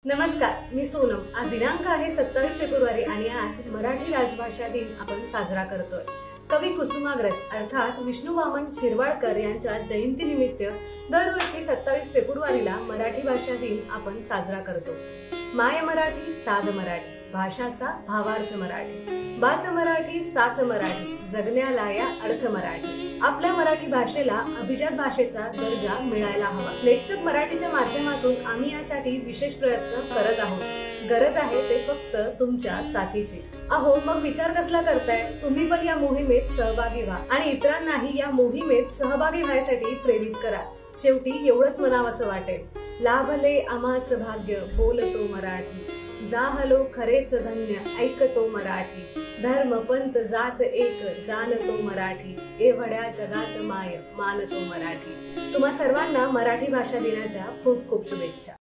नमस्कार, मी सोनम। आज दिनांक आहे 27 फेब्रुवारी आणि आज मराठी राजभाषा दिन आपण साजरा करतोय। कवी कुसुमाग्रज अर्थात विष्णू वामन शिरवाडकर यांच्या जयंतीनिमित्त दरवर्षी 27 फेब्रुवारीला मराठी भाषा दिन आपण साजरा करतो। माय मराठी साध मराठी, भाषाचा भावार्थ मराठी, बात मराठी साथ मराठी, जगण्याला या अर्थ मराठी। आपल्या मराठी भाषेला अभिजात भाषेचा दर्जा मिळायला हवा। लेट्सअप मराठीच्या माध्यमातून आम्ही यासाठी विशेष प्रयत्न करत आहोत। गरज आहे ते फक्त तुमच्या साथीची। अहो, मग विचार कसला करताय? तुम्ही पण या मोहिमेत सहभागी व्हा आणि इतरांनाही या मोहिमेत सहभागी व्हायसाठी प्रेरित करा। शेवटी एवढंच म्हणावंसं वाटेल, लाभले आम्हास भाग्य बोलतो मराठी, जाहलो खरेच धन्य ऐकतो मराठी, धर्म पंथ जात एक जाणतो मराठी, एवढ्या जगात माय मानतो मराठी। तुम्हा सर्वांना मराठी भाषा दिनाच्या खूप खूप शुभेच्छा।